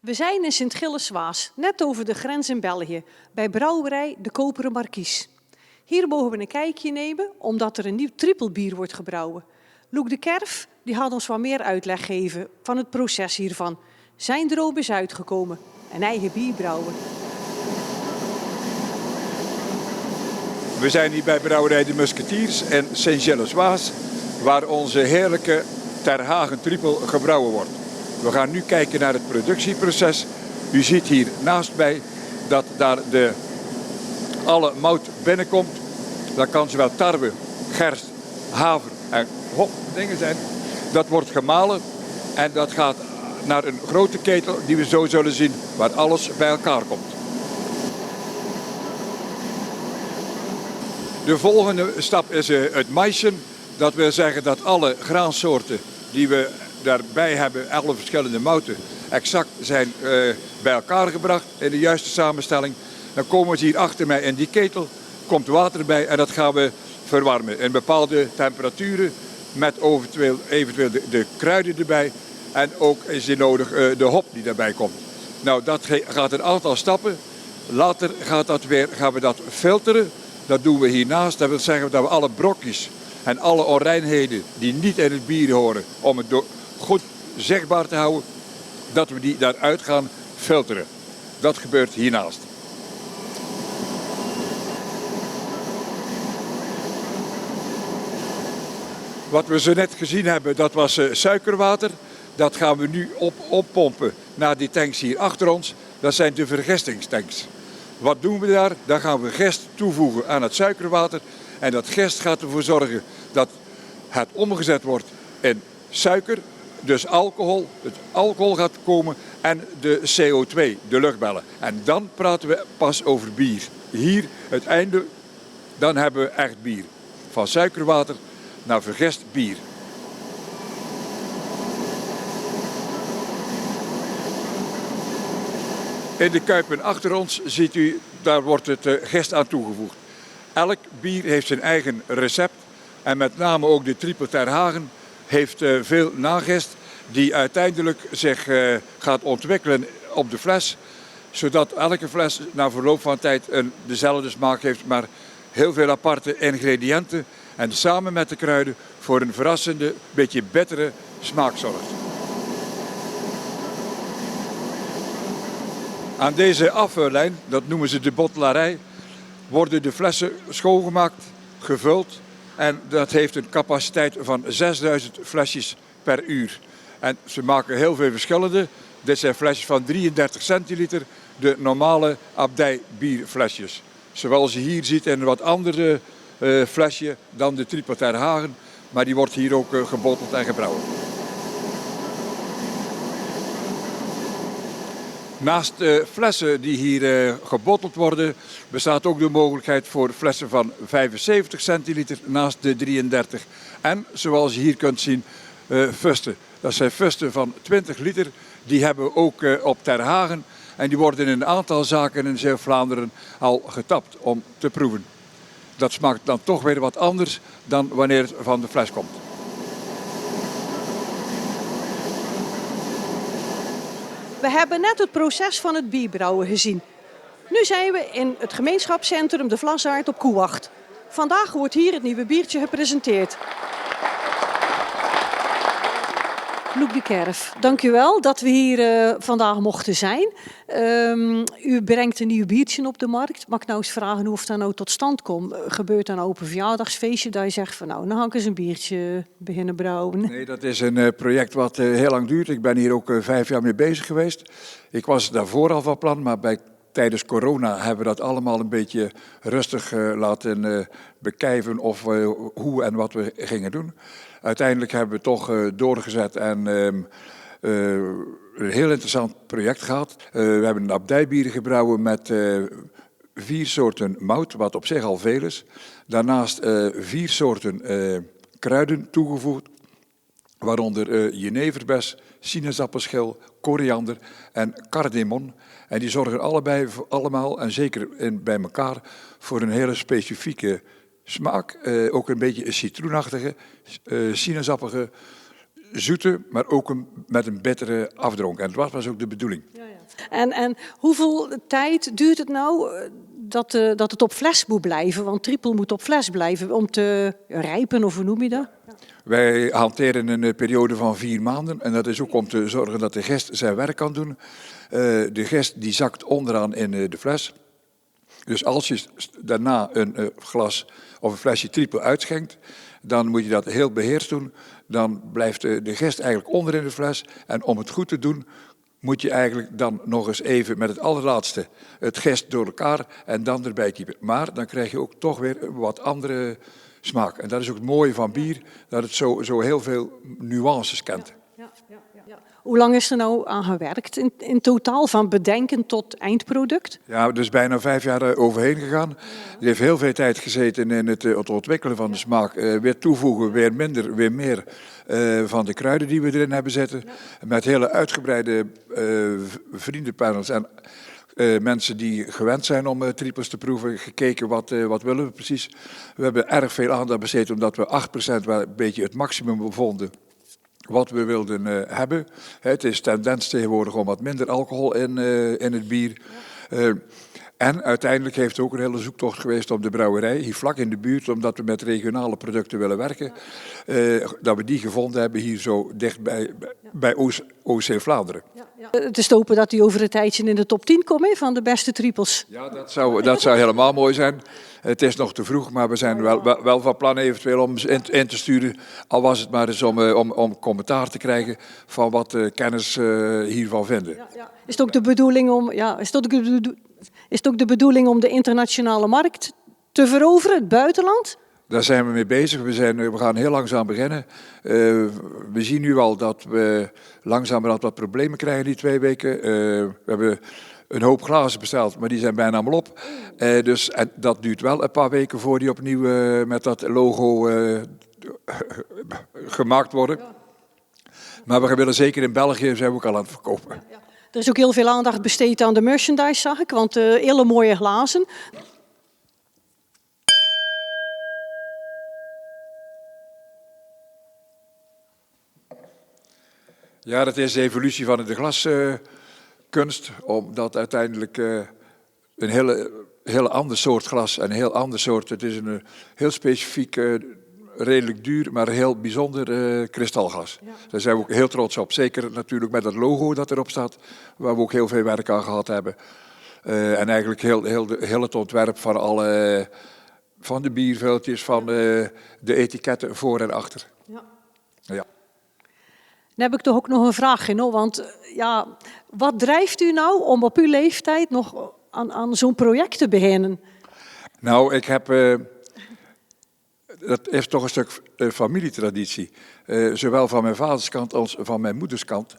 We zijn in Sint-Gilles-Waas, net over de grens in België, bij brouwerij De Koperen Markies. Hier mogen we een kijkje nemen, omdat er een nieuw trippelbier wordt gebrouwen. Loek de Kerf die had ons wat meer uitleg gegeven van het proces hiervan. Zijn droom is uitgekomen, een eigen bier brouwen. We zijn hier bij brouwerij De Musketiers in Sint-Gilles-Waas, waar onze heerlijke Ter Hagen trippel gebrouwen wordt. We gaan nu kijken naar het productieproces. U ziet hier naast mij dat daar alle mout binnenkomt. Dat kan zowel tarwe, gerst, haver en hop dingen zijn. Dat wordt gemalen en dat gaat naar een grote ketel die we zo zullen zien, waar alles bij elkaar komt. De volgende stap is het maïsen. Dat wil zeggen dat alle graansoorten die we daarbij hebben, 11 verschillende mouten, exact zijn bij elkaar gebracht in de juiste samenstelling. Dan komen ze hier achter mij in die ketel, komt water bij en dat gaan we verwarmen in bepaalde temperaturen met eventueel de kruiden erbij en ook is die nodig de hop die daarbij komt. Nou, dat gaat een aantal stappen. Later gaan we dat filteren. Dat doen we hiernaast. Dat wil zeggen dat we alle brokjes en alle onreinheden die niet in het bier horen, om het goed zichtbaar te houden, dat we die daaruit gaan filteren. Dat gebeurt hiernaast. Wat we zo net gezien hebben, dat was suikerwater. Dat gaan we nu oppompen naar die tanks hier achter ons. Dat zijn de vergistingstanks. Wat doen we daar? Dan gaan we gist toevoegen aan het suikerwater. En dat gist gaat ervoor zorgen dat het omgezet wordt in suiker, dus alcohol. Het alcohol gaat komen en de CO2, de luchtbellen. En dan praten we pas over bier. Hier, het einde, dan hebben we echt bier. Van suikerwater naar vergist bier. In de kuipen achter ons ziet u, daar wordt het gist aan toegevoegd. Elk bier heeft zijn eigen recept en met name ook de trippel Ter Hagen heeft veel nagist die uiteindelijk zich gaat ontwikkelen op de fles, zodat elke fles na verloop van tijd dezelfde smaak heeft, maar heel veel aparte ingrediënten en samen met de kruiden voor een verrassende, beetje bittere smaak zorgt. Aan deze afvullijn, dat noemen ze de bottelarij, worden de flessen schoongemaakt, gevuld en dat heeft een capaciteit van 6000 flesjes per uur. En ze maken heel veel verschillende. Dit zijn flesjes van 33 centiliter, de normale abdijbierflesjes. Zoals je hier ziet in een wat andere flesje dan de trippel Ter Hagen, maar die wordt hier ook gebotteld en gebrouwen. Naast de flessen die hier gebotteld worden, bestaat ook de mogelijkheid voor flessen van 75 centiliter naast de 33. En zoals je hier kunt zien, fusten. Dat zijn fusten van 20 liter. Die hebben we ook op Ter Hagen. En die worden in een aantal zaken in Zeeuw-Vlaanderen al getapt om te proeven. Dat smaakt dan toch weer wat anders dan wanneer het van de fles komt. We hebben net het proces van het bierbrouwen gezien. Nu zijn we in het gemeenschapscentrum De Vlasaard op Koewacht. Vandaag wordt hier het nieuwe biertje gepresenteerd. Loek de Kerf, dank u wel dat we hier vandaag mochten zijn. U brengt een nieuw biertje op de markt. Mag ik nou eens vragen hoe dat nou tot stand komt? Gebeurt dan op een verjaardagsfeestje dat je zegt van nou ga ik eens een biertje beginnen brouwen? Nee, dat is een project wat heel lang duurt. Ik ben hier ook 5 jaar mee bezig geweest. Ik was daarvoor al van plan, maar tijdens corona hebben we dat allemaal een beetje rustig laten bekijven of hoe en wat we gingen doen. Uiteindelijk hebben we toch doorgezet en een heel interessant project gehad. We hebben een abdijbier gebrouwen met 4 soorten mout, wat op zich al veel is. Daarnaast 4 soorten kruiden toegevoegd, waaronder jeneverbes, sinaasappelschil, koriander en cardamom. En die zorgen allemaal, en zeker bij elkaar, voor een hele specifieke smaak. Ook een beetje een citroenachtige, sinaasappige, zoete, maar ook met een bittere afdronk. En dat was ook de bedoeling. Ja, ja. En hoeveel tijd duurt het nou dat het op fles moet blijven? Want trippel moet op fles blijven om te rijpen, of hoe noem je dat? Ja. Wij hanteren een periode van 4 maanden. En dat is ook om te zorgen dat de gist zijn werk kan doen. De gist die zakt onderaan in de fles. Dus als je daarna een glas of een flesje trippel uitschenkt, dan moet je dat heel beheerst doen. Dan blijft de gist eigenlijk onder in de fles. En om het goed te doen, moet je eigenlijk dan nog eens even met het allerlaatste het gist door elkaar en dan erbij kiepen. Maar dan krijg je ook toch weer een wat andere smaak. En dat is ook het mooie van bier, dat het zo heel veel nuances kent. Ja. Hoe lang is er nou aan gewerkt in totaal, van bedenken tot eindproduct? Ja, dus bijna 5 jaar overheen gegaan. Die heeft heel veel tijd gezeten in het ontwikkelen van de smaak. Weer toevoegen, weer minder, weer meer van de kruiden die we erin hebben zitten. Ja. Met hele uitgebreide vriendenpanels en mensen die gewend zijn om trippels te proeven. Gekeken wat willen we precies. We hebben erg veel aandacht besteed omdat we 8% wel een beetje het maximum vonden wat we wilden hebben. Het is tendens tegenwoordig om wat minder alcohol in het bier. En uiteindelijk heeft het ook een hele zoektocht geweest op de brouwerij, hier vlak in de buurt, omdat we met regionale producten willen werken. Dat we die gevonden hebben hier zo dicht bij OC Vlaanderen. Het is te hopen dat die over een tijdje in de top 10 komt van de beste trippels. Ja, dat zou helemaal mooi zijn. Het is nog te vroeg, maar we zijn wel van plan eventueel om ze in te sturen. Al was het maar eens om commentaar te krijgen van wat kenners hiervan vinden. Ja. Is het ook de bedoeling om de internationale markt te veroveren, het buitenland? Daar zijn we mee bezig. We gaan heel langzaam beginnen. We zien nu al dat we langzamerhand wat problemen krijgen die 2 weken. We hebben een hoop glazen besteld, maar die zijn bijna allemaal op. Dus dat duurt wel een paar weken voor die opnieuw met dat logo gemaakt worden. Maar we willen zeker in België, zijn we ook al aan het verkopen. Ja. Er is ook heel veel aandacht besteed aan de merchandise, zag ik, want hele mooie glazen. Ja, dat is de evolutie van de glaskunst, omdat uiteindelijk een hele ander soort glas en een heel ander soort, het is een heel specifiek, redelijk duur, maar heel bijzonder kristalglas. Ja. Daar zijn we ook heel trots op. Zeker natuurlijk met het logo dat erop staat, waar we ook heel veel werk aan gehad hebben. En eigenlijk heel het ontwerp van van de bierveeltjes, van de etiketten voor en achter. Ja. Dan heb ik toch ook nog een vraag, want wat drijft u nou om op uw leeftijd nog aan zo'n project te beginnen? Nou, dat is toch een stuk familietraditie. Zowel van mijn vaderskant als van mijn moederskant.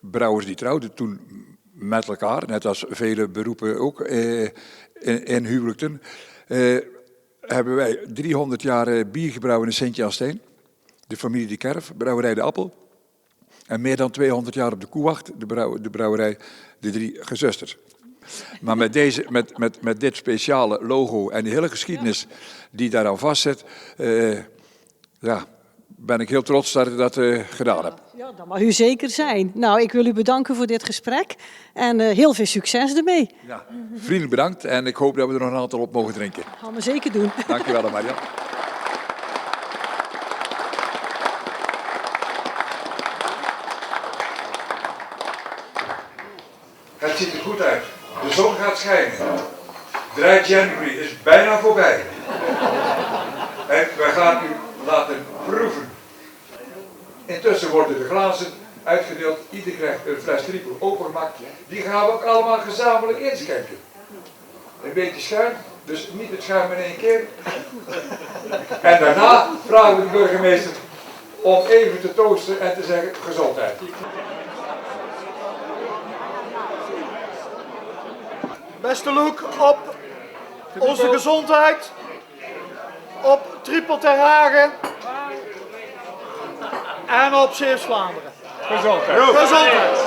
Brouwers die trouwden toen met elkaar, net als vele beroepen ook in huwelijken. Hebben wij 300 jaar bier gebrouwen in Sint-Jansteen. De familie de Kerf, brouwerij De Appel. En meer dan 200 jaar op de Koewacht, de brouwerij De Drie Gezusters. Maar met dit speciale logo en de hele geschiedenis die daaraan vastzit, ben ik heel trots dat ik dat gedaan heb. Ja, dat mag u zeker zijn. Nou, ik wil u bedanken voor dit gesprek en heel veel succes ermee. Ja, vriendelijk bedankt en ik hoop dat we er nog een aantal op mogen drinken. Dat gaan we zeker doen. Dank je wel, Marian. Het ziet er goed uit. De zon gaat schijnen. Dry January is bijna voorbij. En we gaan u laten proeven. Intussen worden de glazen uitgedeeld. Ieder krijgt een fles trippel opengemaakt. Die gaan we ook allemaal gezamenlijk inschenken. Een beetje schuim, dus niet het schuim in één keer. En daarna vragen we de burgemeester om even te toosten en te zeggen gezondheid. Beste Loek, op onze gezondheid, op Trippel ter Hagen en op Zeeuws-Vlaanderen. Gezondheid. Gezondheid.